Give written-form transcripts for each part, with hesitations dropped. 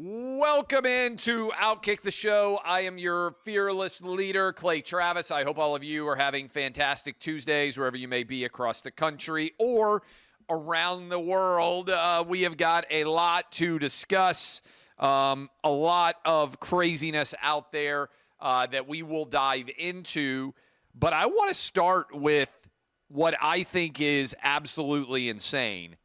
Welcome into OutKick the show. I am your fearless leader, Clay Travis. I hope all of you are having fantastic Tuesdays wherever you may be across the country or around the world. We have got a lot to discuss, a lot of craziness out there that we will dive into. But I want to start with what I think is absolutely insane.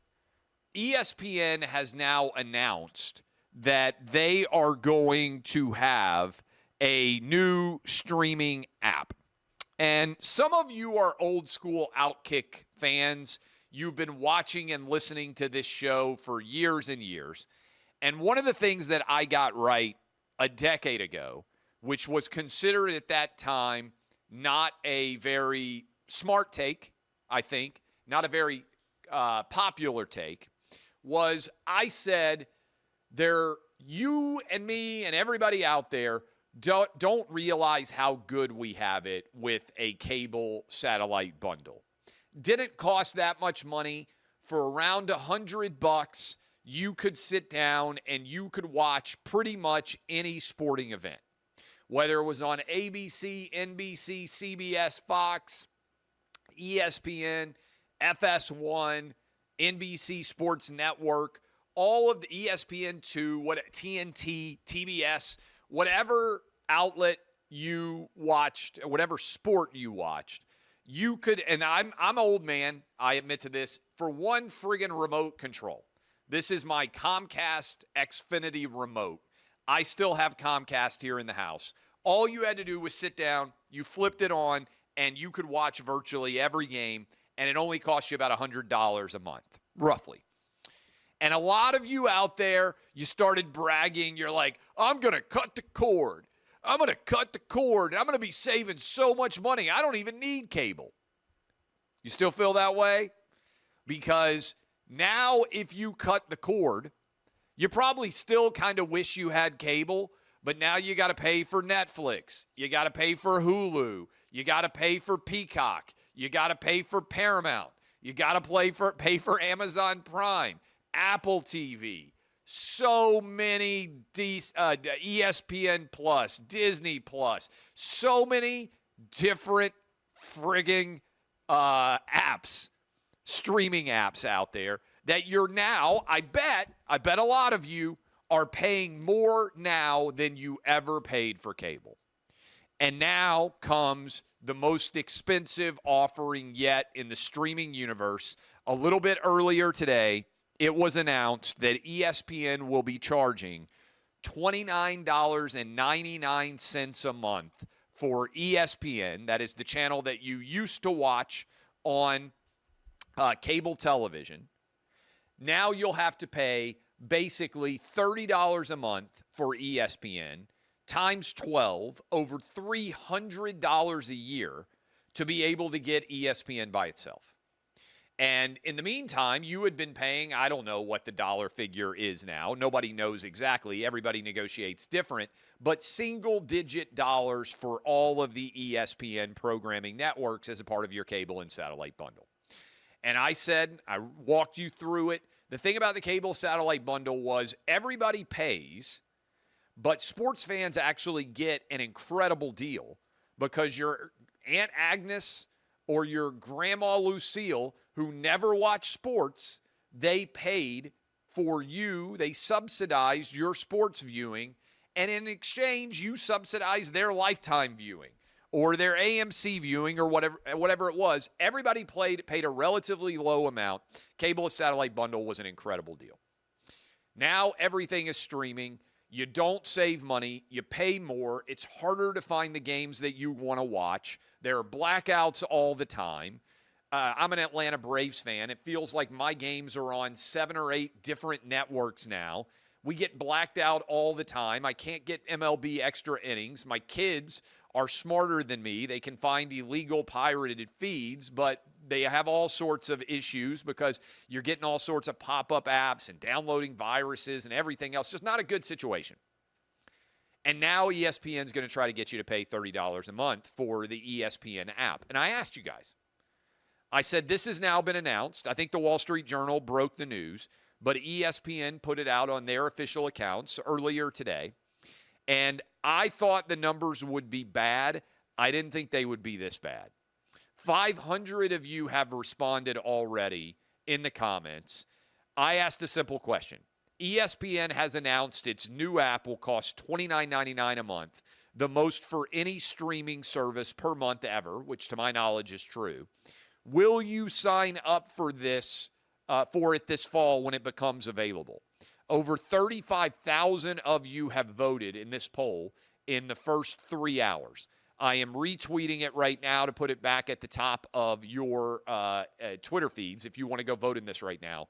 ESPN has now announced that they are going to have a new streaming app. And some of you are old school OutKick fans. You've been watching and listening to this show for years and years. And one of the things that I got right a decade ago, which was considered at that time not a very smart take, I think, not a very popular take, was I said, you and me and everybody out there don't realize how good we have it with a cable satellite bundle. Didn't cost that much money. For around $100, you could sit down and you could watch pretty much any sporting event, whether it was on ABC, NBC, CBS, Fox, ESPN, FS1, NBC Sports Network, all of the ESPN2, TNT, TBS, whatever outlet you watched, whatever sport you watched, you could, and I'm an old man, I admit to this, for one friggin' remote control. This is my Comcast Xfinity remote. I still have Comcast here in the house. All you had to do was sit down, you flipped it on, and you could watch virtually every game, and it only cost you about $100 a month, roughly. And a lot of you out there, you started bragging. You're like, I'm going to cut the cord. I'm going to cut the cord. I'm going to be saving so much money. I don't even need cable. You still feel that way? Because now if you cut the cord, you probably still kind of wish you had cable, but now you got to pay for Netflix. You got to pay for Hulu. You got to pay for Peacock. You got to pay for Paramount. You got to pay for Amazon Prime. Apple TV, so many ESPN Plus, Disney Plus, so many different frigging apps, streaming apps out there that you're now, I bet a lot of you are paying more now than you ever paid for cable. And now comes the most expensive offering yet in the streaming universe. A little bit earlier today, it was announced that ESPN will be charging $29.99 a month for ESPN. That is the channel that you used to watch on cable television. Now you'll have to pay basically $30 a month for ESPN times 12, over $300 a year to be able to get ESPN by itself. And in the meantime, you had been paying, I don't know what the dollar figure is now. Nobody knows exactly. Everybody negotiates different. But single-digit dollars for all of the ESPN programming networks as a part of your cable and satellite bundle. And I walked you through it. The thing about the cable satellite bundle was everybody pays, but sports fans actually get an incredible deal because your Aunt Agnes or your Grandma Lucille, who never watched sports, they paid for you. They subsidized your sports viewing, and in exchange, you subsidized their lifetime viewing or their AMC viewing or whatever it was. Everybody paid a relatively low amount. Cable and satellite bundle was an incredible deal. Now everything is streaming. You don't save money. You pay more. It's harder to find the games that you want to watch. There are blackouts all the time. I'm an Atlanta Braves fan. It feels like my games are on 7 or 8 different networks now. We get blacked out all the time. I can't get MLB extra innings. My kids are smarter than me. They can find illegal pirated feeds, but they have all sorts of issues because you're getting all sorts of pop-up apps and downloading viruses and everything else. Just not a good situation. And now ESPN is going to try to get you to pay $30 a month for the ESPN app. And I asked you guys, I said, this has now been announced. I think the Wall Street Journal broke the news. but ESPN put it out on their official accounts earlier today. And I thought the numbers would be bad. I didn't think they would be this bad. 500 of you have responded already in the comments. I asked a simple question. ESPN has announced its new app will cost $29.99 a month, the most for any streaming service per month ever, which to my knowledge is true. Will you sign up for this, for it this fall when it becomes available? Over 35,000 of you have voted in this poll in the first 3 hours. I am retweeting it right now to put it back at the top of your Twitter feeds if you want to go vote in this right now.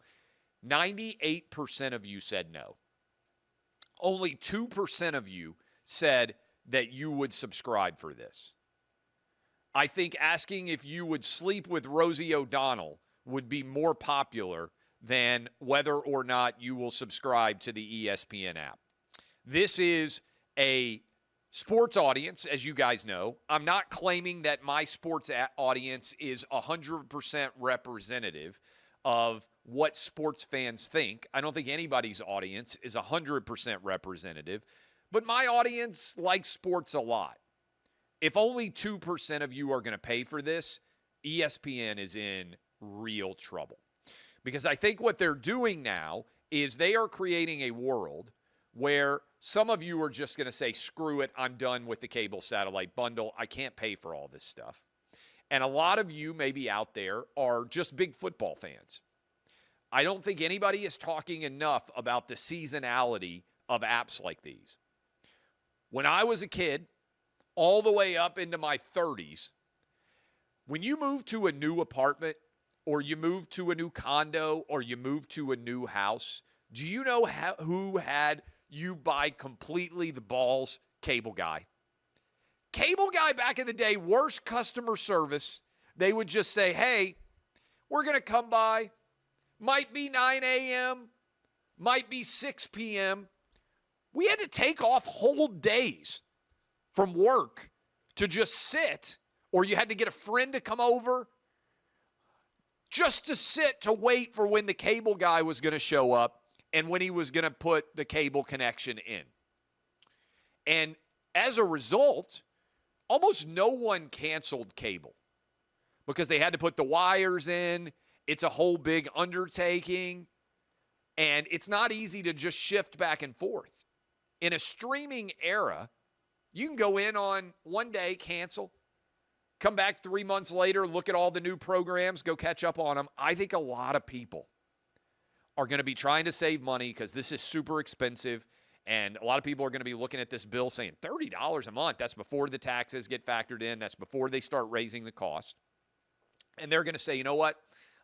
98% of you said no. Only 2% of you said that you would subscribe for this. I think asking if you would sleep with Rosie O'Donnell would be more popular than whether or not you will subscribe to the ESPN app. This is a sports audience, as you guys know. I'm not claiming that my sports audience is 100% representative of what sports fans think. I don't think anybody's audience is 100% representative, but my audience likes sports a lot. If only 2% of you are going to pay for this, ESPN is in real trouble. Because I think what they're doing now is they are creating a world where some of you are just going to say, screw it, I'm done with the cable satellite bundle. I can't pay for all this stuff. And a lot of you maybe out there are just big football fans. I don't think anybody is talking enough about the seasonality of apps like these. When I was a kid, all the way up into my 30s, when you move to a new apartment or you move to a new condo or you move to a new house, do you know who had you buy completely the balls? Cable Guy. Cable Guy back in the day, worst customer service. They would just say, hey, we're going to come by. Might be 9 a.m., might be 6 p.m. We had to take off whole days from work to just sit, or you had to get a friend to come over just to sit to wait for when the cable guy was going to show up and when he was going to put the cable connection in. And as a result, almost no one canceled cable because they had to put the wires in. It's a whole big undertaking, and it's not easy to just shift back and forth. In a streaming era, you can go in on one day, cancel, come back 3 months later, look at all the new programs, go catch up on them. I think a lot of people are going to be trying to save money because this is super expensive, and a lot of people are going to be looking at this bill saying $30 a month. That's before the taxes get factored in. That's before they start raising the cost. And they're going to say, you know what?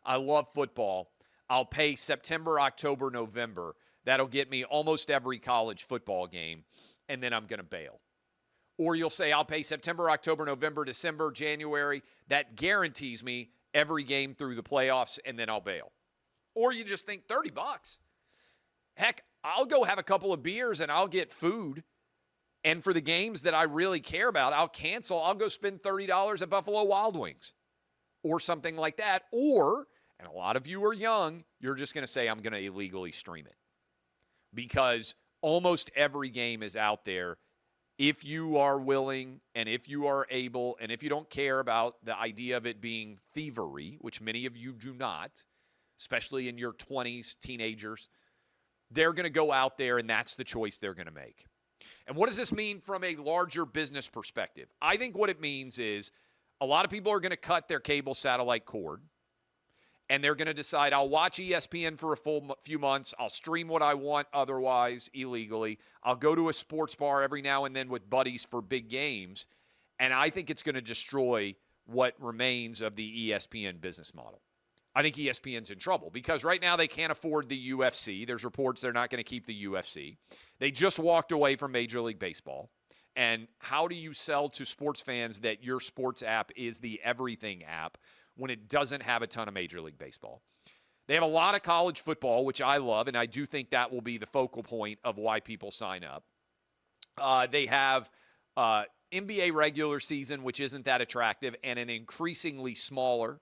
I love football. I'll pay September, October, November. That'll get me almost every college football game, and then I'm going to bail. Or you'll say, I'll pay September, October, November, December, January. That guarantees me every game through the playoffs, and then I'll bail. Or you just think $30. Heck, I'll go have a couple of beers, and I'll get food. And for the games that I really care about, I'll cancel. I'll go spend $30 at Buffalo Wild Wings or something like that. Or, and a lot of you are young, you're just going to say, I'm going to illegally stream it. Because almost every game is out there if you are willing and if you are able and if you don't care about the idea of it being thievery, which many of you do not, especially in your 20s, teenagers, they're going to go out there and that's the choice they're going to make. And what does this mean from a larger business perspective? I think what it means is a lot of people are going to cut their cable satellite cord. And they're going to decide, I'll watch ESPN for a full few months. I'll stream what I want otherwise illegally. I'll go to a sports bar every now and then with buddies for big games. And I think it's going to destroy what remains of the ESPN business model. I think ESPN's in trouble because right now they can't afford the UFC. There's reports they're not going to keep the UFC. They just walked away from Major League Baseball. And how do you sell to sports fans that your sports app is the everything app when it doesn't have a ton of Major League Baseball? They have a lot of college football, which I love, and I do think that will be the focal point of why people sign up. They have NBA regular season, which isn't that attractive, and an increasingly smaller,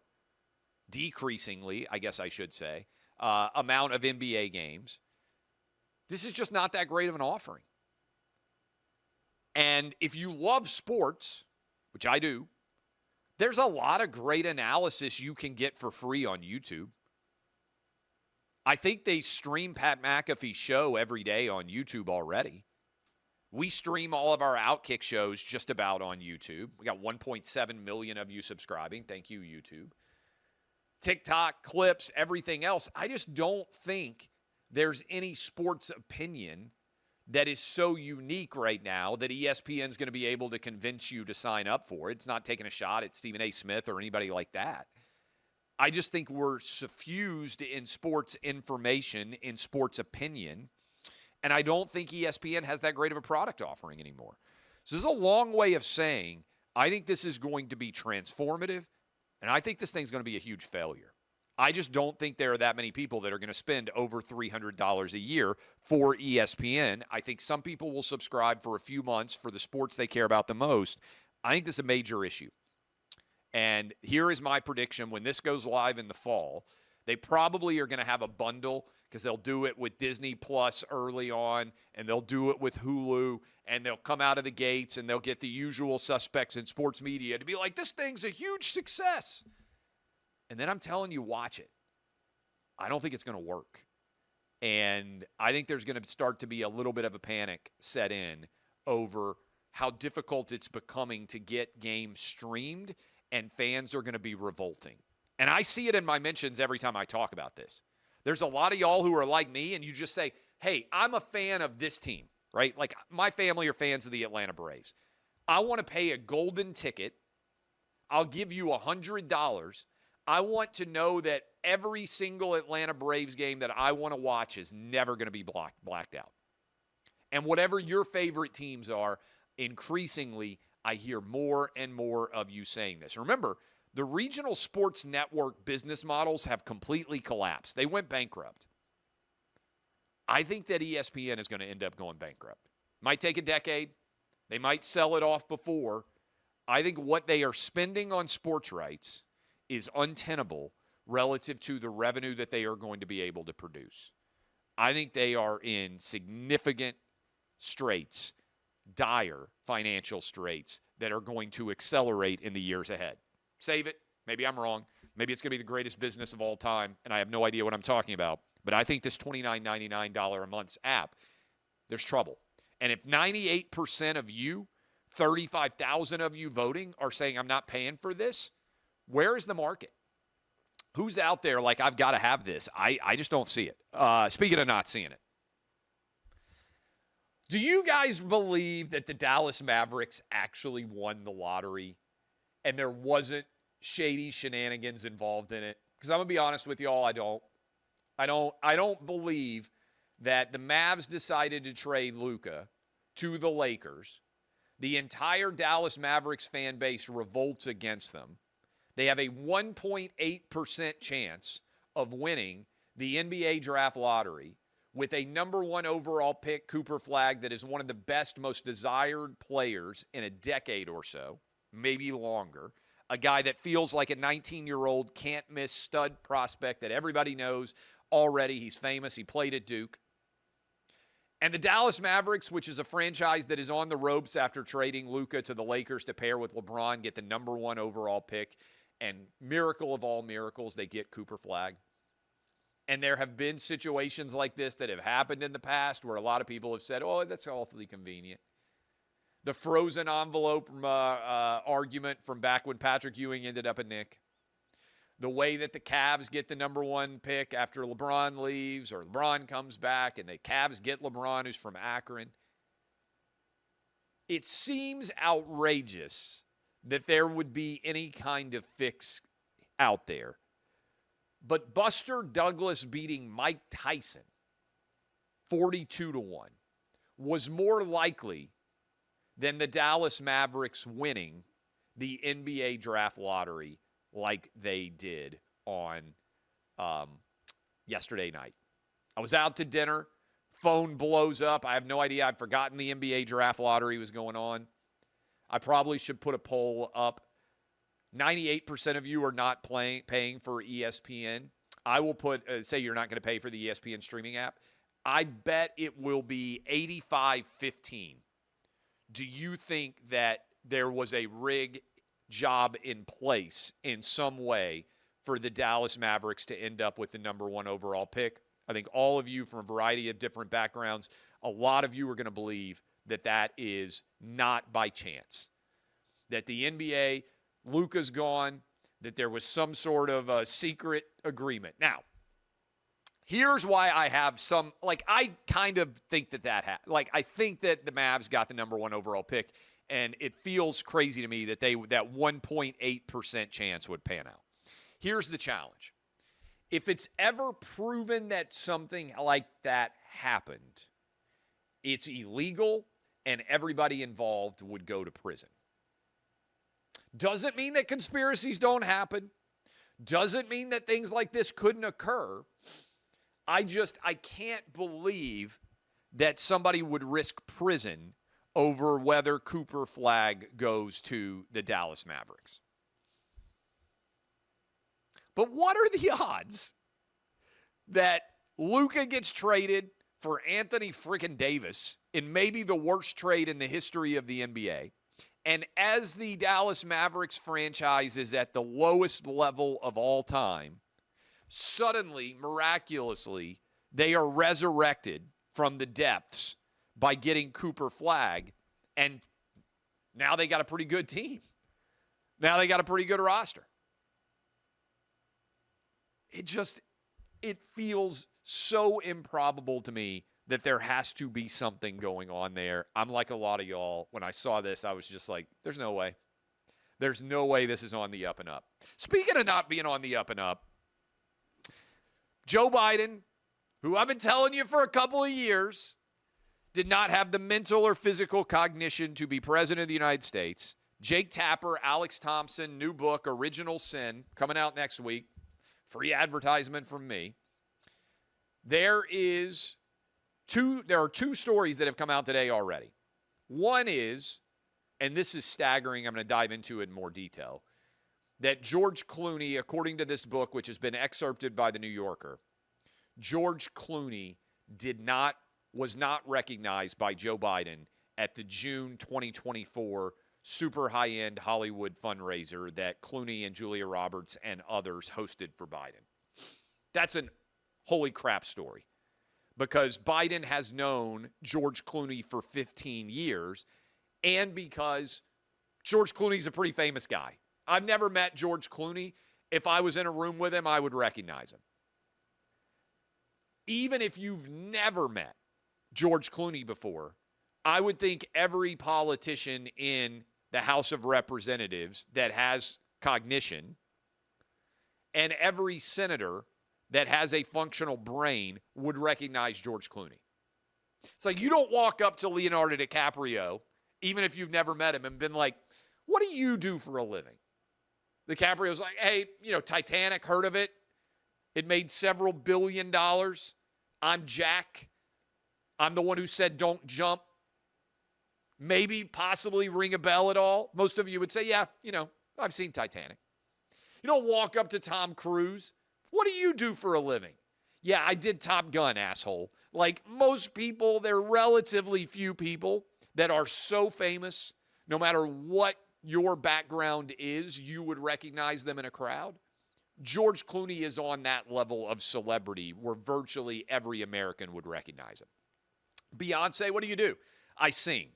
decreasingly, I guess I should say, amount of NBA games. This is just not that great of an offering. And if you love sports, which I do, there's a lot of great analysis you can get for free on YouTube. I think they stream Pat McAfee's show every day on YouTube already. We stream all of our OutKick shows just about on YouTube. We got 1.7 million of you subscribing. Thank you, YouTube. TikTok, clips, everything else. I just don't think there's any sports opinion that is so unique right now that ESPN is going to be able to convince you to sign up for it. It's not taking a shot at Stephen A. Smith or anybody like that. I just think we're suffused in sports information, in sports opinion, and I don't think ESPN has that great of a product offering anymore. So this is a long way of saying I think this is going to be transformative, and I think this thing's going to be a huge failure. I just don't think there are that many people that are going to spend over $300 a year for ESPN. I think some people will subscribe for a few months for the sports they care about the most. I think this is a major issue. And here is my prediction. When this goes live in the fall, they probably are going to have a bundle because they'll do it with Disney Plus early on, and they'll do it with Hulu, and they'll come out of the gates, and they'll get the usual suspects in sports media to be like, this thing's a huge success. And then I'm telling you, watch it. I don't think it's going to work. And I think there's going to start to be a little bit of a panic set in over how difficult it's becoming to get games streamed, and fans are going to be revolting. And I see it in my mentions every time I talk about this. There's a lot of y'all who are like me, and you just say, hey, I'm a fan of this team, right? Like my family are fans of the Atlanta Braves. I want to pay a golden ticket. I'll give you $100. I want to know that every single Atlanta Braves game that I want to watch is never going to be blacked out. And whatever your favorite teams are, increasingly, I hear more and more of you saying this. Remember, the regional sports network business models have completely collapsed. They went bankrupt. I think that ESPN is going to end up going bankrupt. Might take a decade. They might sell it off before. I think what they are spending on sports rights is untenable relative to the revenue that they are going to be able to produce. I think they are in significant straits, dire financial straits that are going to accelerate in the years ahead. Save it. Maybe I'm wrong. Maybe it's going to be the greatest business of all time, and I have no idea what I'm talking about. But I think this $29.99 a month app, there's trouble. And if 98% of you, 35,000 of you voting are saying I'm not paying for this, where is the market? Who's out there like, I've got to have this? I just don't see it. Speaking of not seeing it. Do you guys believe that the Dallas Mavericks actually won the lottery and there wasn't shady shenanigans involved in it? Because I'm going to be honest with y'all, I don't believe that the Mavs decided to trade Luka to the Lakers. The entire Dallas Mavericks fan base revolts against them. They have a 1.8% chance of winning the NBA draft lottery with a number one overall pick, Cooper Flagg, that is one of the best, most desired players in a decade or so, maybe longer. A guy that feels like a 19-year-old can't-miss stud prospect that everybody knows already. He's famous. He played at Duke. And the Dallas Mavericks, which is a franchise that is on the ropes after trading Luka to the Lakers to pair with LeBron, get the number one overall pick. And miracle of all miracles, they get Cooper Flagg. And there have been situations like this that have happened in the past where a lot of people have said, oh, that's awfully convenient. The frozen envelope argument from back when Patrick Ewing ended up a Knick. The way that the Cavs get the number one pick after LeBron leaves or LeBron comes back and the Cavs get LeBron, who's from Akron. It seems outrageous that there would be any kind of fix out there. But Buster Douglas beating Mike Tyson 42-1 was more likely than the Dallas Mavericks winning the NBA draft lottery like they did on yesterday night. I was out to dinner. Phone blows up. I have no idea. I'd forgotten the NBA draft lottery was going on. I probably should put a poll up. 98% of you are not paying for ESPN. I will put, say you're not going to pay for the ESPN streaming app. I bet it will be 85-15. Do you think that there was a rig job in place in some way for the Dallas Mavericks to end up with the number 1 overall pick? I think all of you from a variety of different backgrounds, a lot of you are going to believe that that is not by chance. That the NBA, Luka's gone, that there was some sort of a secret agreement. Now, here's why I have some, I kind of think that I think that the Mavs got the number 1 overall pick, and it feels crazy to me that that 1.8% chance would pan out. Here's the challenge. If it's ever proven that something like that happened, it's illegal and everybody involved would go to prison. Doesn't mean that conspiracies don't happen. Doesn't mean that things like this couldn't occur. I can't believe that somebody would risk prison over whether Cooper Flag goes to the Dallas Mavericks. But what are the odds that Luka gets traded for Anthony freaking Davis in maybe the worst trade in the history of the NBA? And as the Dallas Mavericks franchise is at the lowest level of all time, suddenly, miraculously, they are resurrected from the depths by getting Cooper Flag, and now they got a pretty good team. Now they got a pretty good roster. It feels so improbable to me that there has to be something going on there. I'm like a lot of y'all. When I saw this, I was just like, there's no way. There's no way this is on the up and up. Speaking of not being on the up and up, Joe Biden, who I've been telling you for a couple of years, did not have the mental or physical cognition to be president of the United States. Jake Tapper, Alex Thompson, new book, Original Sin, coming out next week. Free advertisement from me. There are two stories that have come out today already. One is, and this is staggering, I'm going to dive into it in more detail, that George Clooney, according to this book, which has been excerpted by the New Yorker, George Clooney was not recognized by Joe Biden at the June 2024 super high-end Hollywood fundraiser that Clooney and Julia Roberts and others hosted for Biden. That's an holy crap story, because Biden has known George Clooney for 15 years, and because George Clooney's a pretty famous guy. I've never met George Clooney. If I was in a room with him, I would recognize him. Even if you've never met George Clooney before, I would think every politician in the House of Representatives that has cognition and every senator that has a functional brain would recognize George Clooney. It's like you don't walk up to Leonardo DiCaprio, even if you've never met him, and been like, what do you do for a living? DiCaprio's like, hey, Titanic, heard of it? It made several $1 billion. I'm Jack. I'm the one who said don't jump. Maybe, possibly ring a bell at all. Most of you would say, yeah, I've seen Titanic. You don't walk up to Tom Cruise. What do you do for a living? Yeah, I did Top Gun, asshole. Like most people, there are relatively few people that are so famous, no matter what your background is, you would recognize them in a crowd. George Clooney is on that level of celebrity where virtually every American would recognize him. Beyonce, what do? I sing.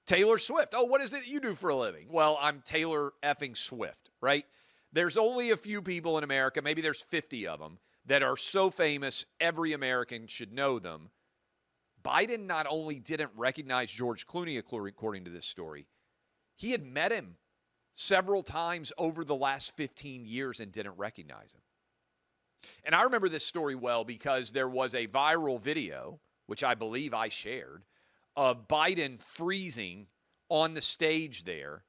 Taylor Swift, oh, what is it you do for a living? Well, I'm Taylor effing Swift, right? There's only a few people in America, maybe there's 50 of them, that are so famous every American should know them. Biden not only didn't recognize George Clooney, according to this story, he had met him several times over the last 15 years and didn't recognize him. And I remember this story well because there was a viral video, which I believe I shared, of Biden freezing on the stage there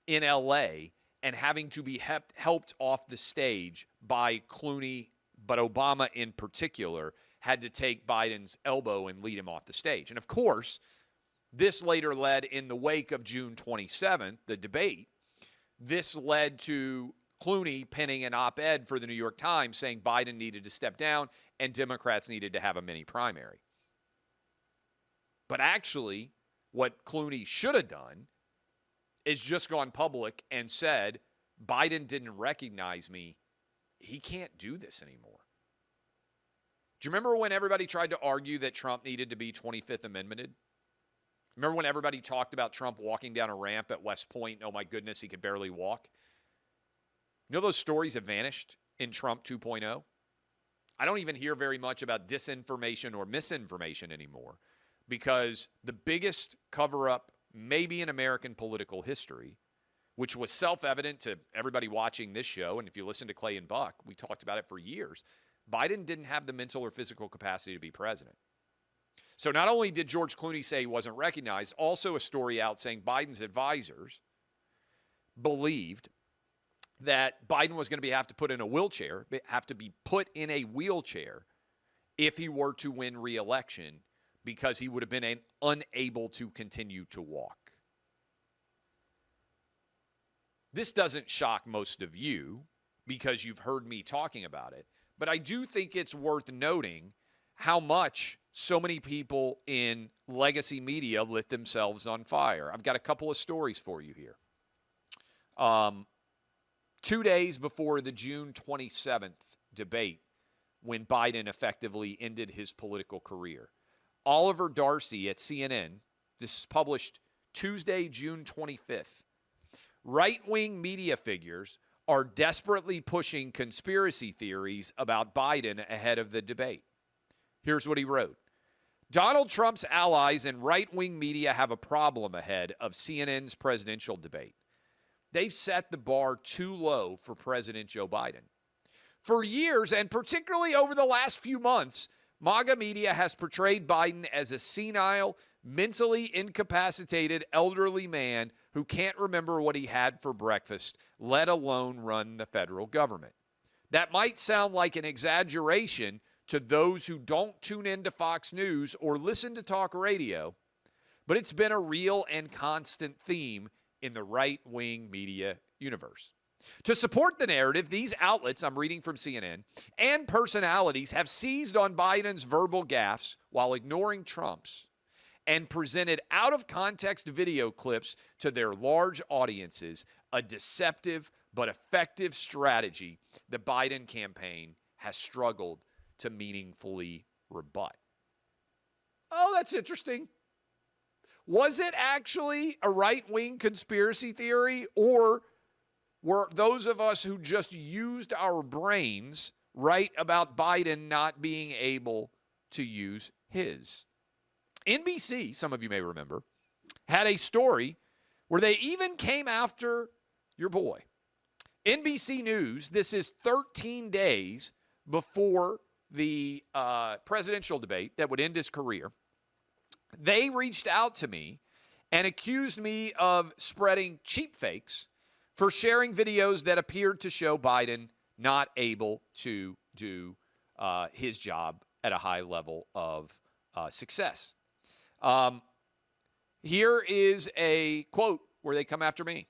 in L.A. and having to be helped off the stage by Clooney, but Obama in particular had to take Biden's elbow and lead him off the stage. And of course, this later led, in the wake of June 27th, the debate, this led to Clooney penning an op-ed for the New York Times saying Biden needed to step down and Democrats needed to have a mini primary. But actually, what Clooney should have done is just gone public and said, Biden didn't recognize me. He can't do this anymore. Do you remember when everybody tried to argue that Trump needed to be 25th Amendmented? Remember when everybody talked about Trump walking down a ramp at West Point? Oh, my goodness, he could barely walk. You know those stories have vanished in Trump 2.0? I don't even hear very much about disinformation or misinformation anymore because the biggest cover-up maybe in American political history, which was self-evident to everybody watching this show, and if you listen to Clay and Buck, we talked about it for years, Biden didn't have the mental or physical capacity to be president. So not only did George Clooney say he wasn't recognized, also a story out saying Biden's advisors believed that Biden was going to have to be put in a wheelchair if he were to win re-election because he would have been unable to continue to walk. This doesn't shock most of you because you've heard me talking about it, but I do think it's worth noting how much so many people in legacy media lit themselves on fire. I've got a couple of stories for you here. 2 days before the June 27th debate, when Biden effectively ended his political career, Oliver Darcy at CNN, this is published Tuesday, June 25th, right-wing media figures are desperately pushing conspiracy theories about Biden ahead of the debate. Here's what he wrote. Donald Trump's allies and right-wing media have a problem ahead of CNN's presidential debate. They've set the bar too low for President Joe Biden. For years, and particularly over the last few months, MAGA media has portrayed Biden as a senile, mentally incapacitated elderly man who can't remember what he had for breakfast, let alone run the federal government. That might sound like an exaggeration to those who don't tune into Fox News or listen to talk radio, but it's been a real and constant theme in the right-wing media universe. To support the narrative, these outlets, I'm reading from CNN, and personalities have seized on Biden's verbal gaffes while ignoring Trump's and presented out-of-context video clips to their large audiences, a deceptive but effective strategy the Biden campaign has struggled to meaningfully rebut. Oh, that's interesting. Was it actually a right-wing conspiracy theory, or were those of us who just used our brains right about Biden not being able to use his? NBC, some of you may remember, had a story where they even came after your boy. NBC News, this is 13 days before the presidential debate that would end his career. They reached out to me and accused me of spreading cheap fakes for sharing videos that appeared to show Biden not able to do his job at a high level of success. Here is a quote where they come after me.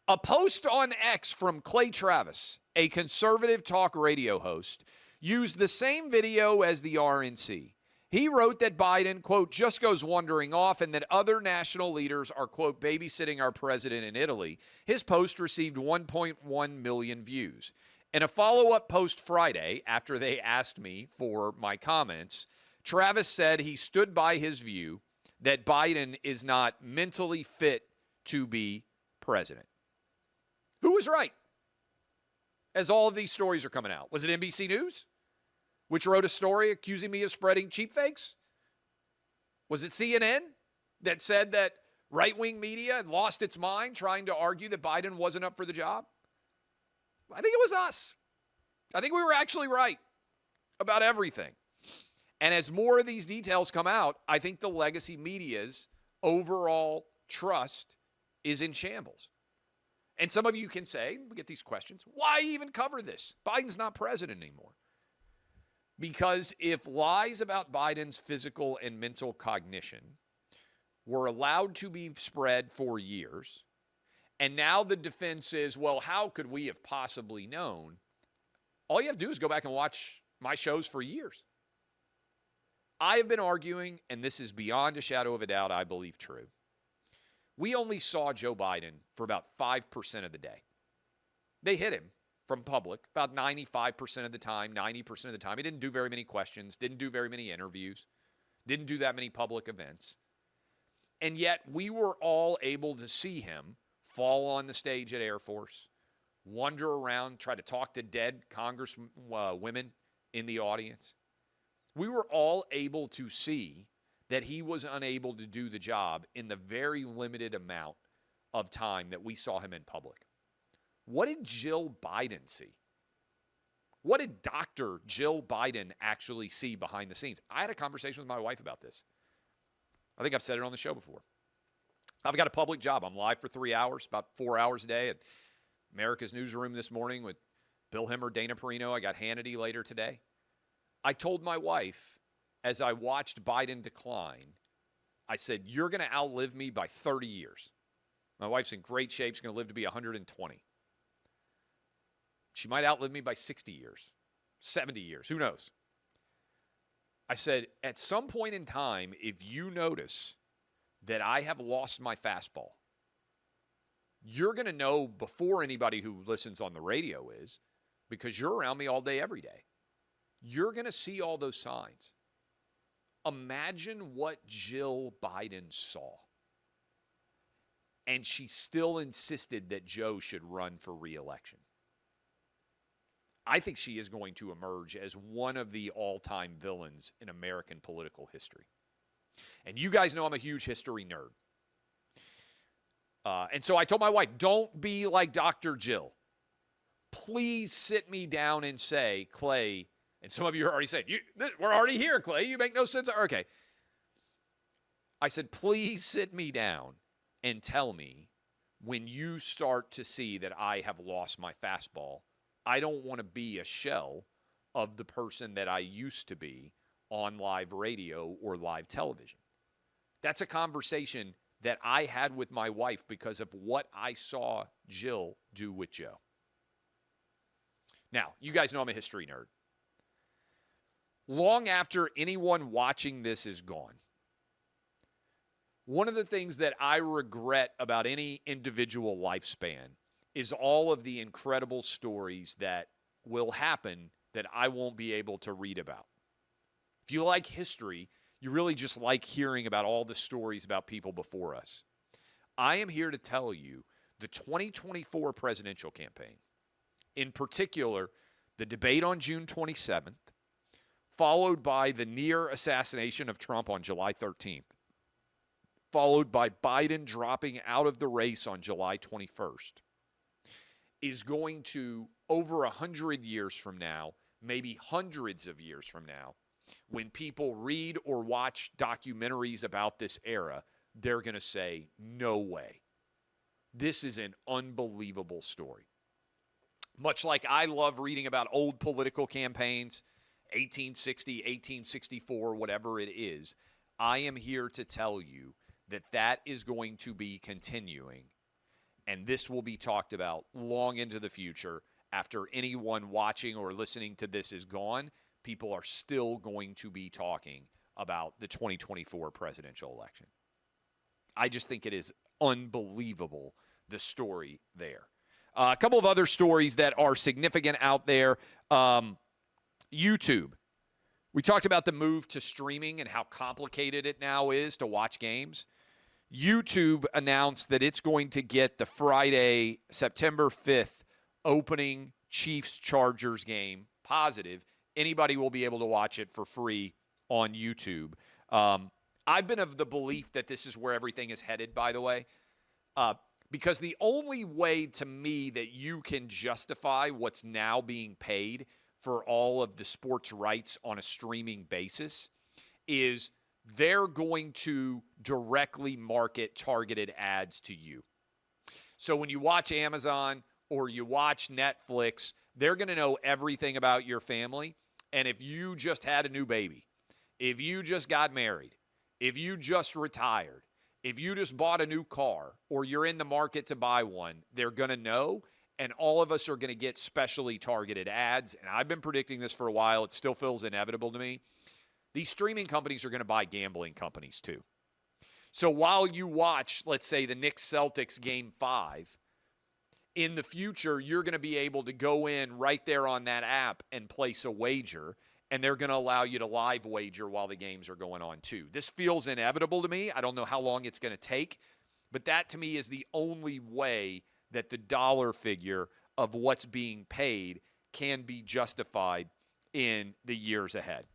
A post on X from Clay Travis, a conservative talk radio host, used the same video as the RNC. He wrote that Biden, quote, just goes wandering off and that other national leaders are, quote, babysitting our president in Italy. His post received 1.1 million views. In a follow-up post Friday, after they asked me for my comments, Travis said he stood by his view that Biden is not mentally fit to be president. Who was right? As all of these stories are coming out. Was it NBC News, which wrote a story accusing me of spreading cheap fakes? Was it CNN that said that right-wing media had lost its mind trying to argue that Biden wasn't up for the job? I think it was us. I think we were actually right about everything. And as more of these details come out, I think the legacy media's overall trust is in shambles. And some of you can say, we get these questions, why even cover this? Biden's not president anymore. Because if lies about Biden's physical and mental cognition were allowed to be spread for years, And now the defense is, well, how could we have possibly known? All you have to do is go back and watch my shows for years. I have been arguing, and this is beyond a shadow of a doubt, I believe true. We only saw Joe Biden for about 5% of the day. They hit him from public about 95% of the time, 90% of the time. He didn't do very many questions, didn't do very many interviews, didn't do that many public events. And yet we were all able to see him fall on the stage at Air Force, wander around, try to talk to dead congresswomen in the audience. We were all able to see that he was unable to do the job in the very limited amount of time that we saw him in public. What did Jill Biden see? What did Dr. Jill Biden actually see behind the scenes? I had a conversation with my wife about this. I think I've said it on the show before. I've got a public job. I'm live for 3 hours, about 4 hours a day at America's Newsroom this morning with Bill Hemmer, Dana Perino. I got Hannity later today. I told my wife, as I watched Biden decline, I said, you're going to outlive me by 30 years. My wife's in great shape. She's going to live to be 120. She might outlive me by 60 years, 70 years. Who knows? I said, at some point in time, if you notice that I have lost my fastball, you're going to know before anybody who listens on the radio is, because you're around me all day, every day. You're going to see all those signs. Imagine what Jill Biden saw. And she still insisted that Joe should run for re-election. I think she is going to emerge as one of the all-time villains in American political history. And you guys know I'm a huge history nerd. And so I told my wife, don't be like Dr. Jill. Please sit me down and say, Clay, and some of you are already saying, we're already here, Clay. You make no sense. Okay. I said, please sit me down and tell me when you start to see that I have lost my fastball. I don't want to be a shell of the person that I used to be on live radio or live television. That's a conversation that I had with my wife because of what I saw Jill do with Joe. Now, you guys know I'm a history nerd. Long after anyone watching this is gone, one of the things that I regret about any individual lifespan is all of the incredible stories that will happen that I won't be able to read about. If you like history, you really just like hearing about all the stories about people before us. I am here to tell you the 2024 presidential campaign, in particular, the debate on June 27th, followed by the near assassination of Trump on July 13th, followed by Biden dropping out of the race on July 21st, is going to, over 100 years from now, maybe hundreds of years from now, when people read or watch documentaries about this era, they're going to say, no way. This is an unbelievable story. Much like I love reading about old political campaigns, 1860, 1864, whatever it is, I am here to tell you that that is going to be continuing. And this will be talked about long into the future. After anyone watching or listening to this is gone, people are still going to be talking about the 2024 presidential election. I just think it is unbelievable, the story there. A couple of other stories that are significant out there. YouTube. We talked about the move to streaming and how complicated it now is to watch games. YouTube announced that it's going to get the Friday, September 5th opening Chiefs-Chargers game positive. Anybody will be able to watch it for free on YouTube. I've been of the belief that this is where everything is headed, by the way, because the only way to me that you can justify what's now being paid for all of the sports rights on a streaming basis is they're going to directly market targeted ads to you. So when you watch Amazon or you watch Netflix, they're going to know everything about your family. And if you just had a new baby, if you just got married, if you just retired, If you just bought a new car or you're in the market to buy one, they're going to know, and all of us are going to get specially targeted ads. And I've been predicting this for a while. It still feels inevitable to me. These streaming companies are going to buy gambling companies too. So while you watch, let's say, the Knicks-Celtics Game 5, in the future, you're going to be able to go in right there on that app and place a wager, and they're going to allow you to live wager while the games are going on too. This feels inevitable to me. I don't know how long it's going to take, but that to me is the only way that the dollar figure of what's being paid can be justified in the years ahead.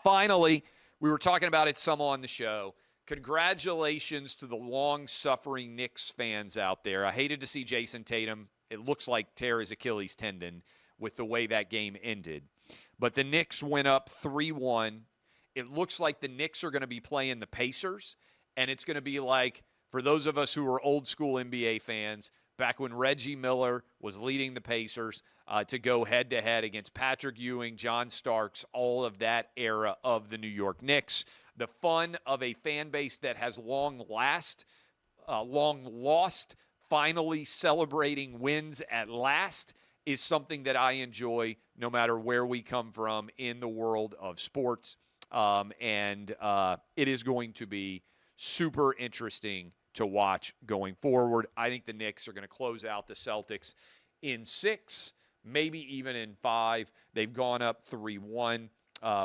Finally, we were talking about it some on the show. Congratulations to the long-suffering Knicks fans out there. I hated to see Jason Tatum. It looks like tear his Achilles tendon with the way that game ended. But the Knicks went up 3-1. It looks like the Knicks are going to be playing the Pacers, and it's going to be like, for those of us who are old-school NBA fans, back when Reggie Miller was leading the Pacers to go head-to-head against Patrick Ewing, John Starks, all of that era of the New York Knicks. The fun of a fan base that has long lost, finally celebrating wins at last is something that I enjoy no matter where we come from in the world of sports. And it is going to be super interesting to watch going forward. I think the Knicks are going to close out the Celtics in 6, maybe even in 5. They've gone up 3-1.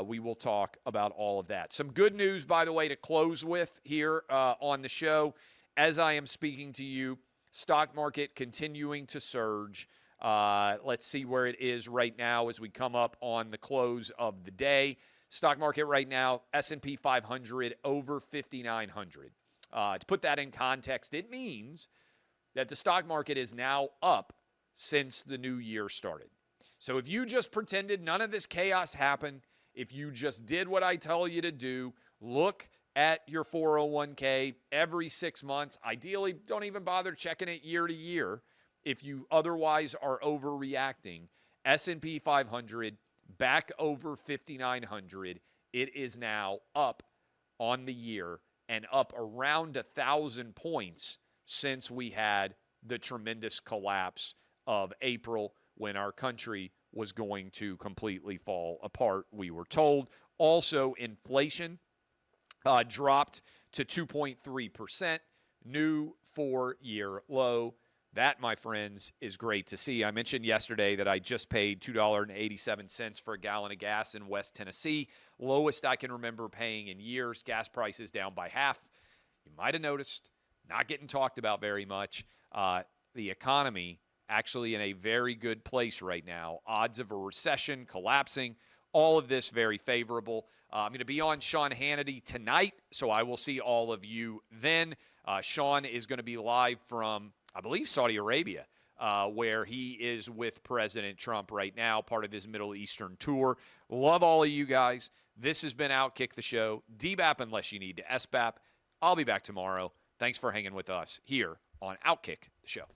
We will talk about all of that. Some good news, by the way, to close with here on the show. As I am speaking to you, stock market continuing to surge. Let's see where it is right now as we come up on the close of the day. Stock market right now, S&P 500 over 5,900. To put that in context, it means that the stock market is now up since the new year started. So if you just pretended none of this chaos happened, if you just did what I tell you to do, look at your 401k every 6 months. Ideally, don't even bother checking it year to year if you otherwise are overreacting. S&P 500 back over 5,900. It is now up on the year and up around 1,000 points since we had the tremendous collapse of April when our country was going to completely fall apart, we were told. Also, inflation dropped to 2.3%, new 4-year low. That, my friends, is great to see. I mentioned yesterday that I just paid $2.87 for a gallon of gas in West Tennessee, lowest I can remember paying in years. Gas prices down by half. You might have noticed, not getting talked about very much. The economy actually in a very good place right now. Odds of a recession collapsing. All of this very favorable. I'm going to be on Sean Hannity tonight, so I will see all of you then. Sean is going to be live from, I believe, Saudi Arabia, where he is with President Trump right now, part of his Middle Eastern tour. Love all of you guys. This has been OutKick the show. DBAP unless you need to SBAP. I'll be back tomorrow. Thanks for hanging with us here on OutKick the show.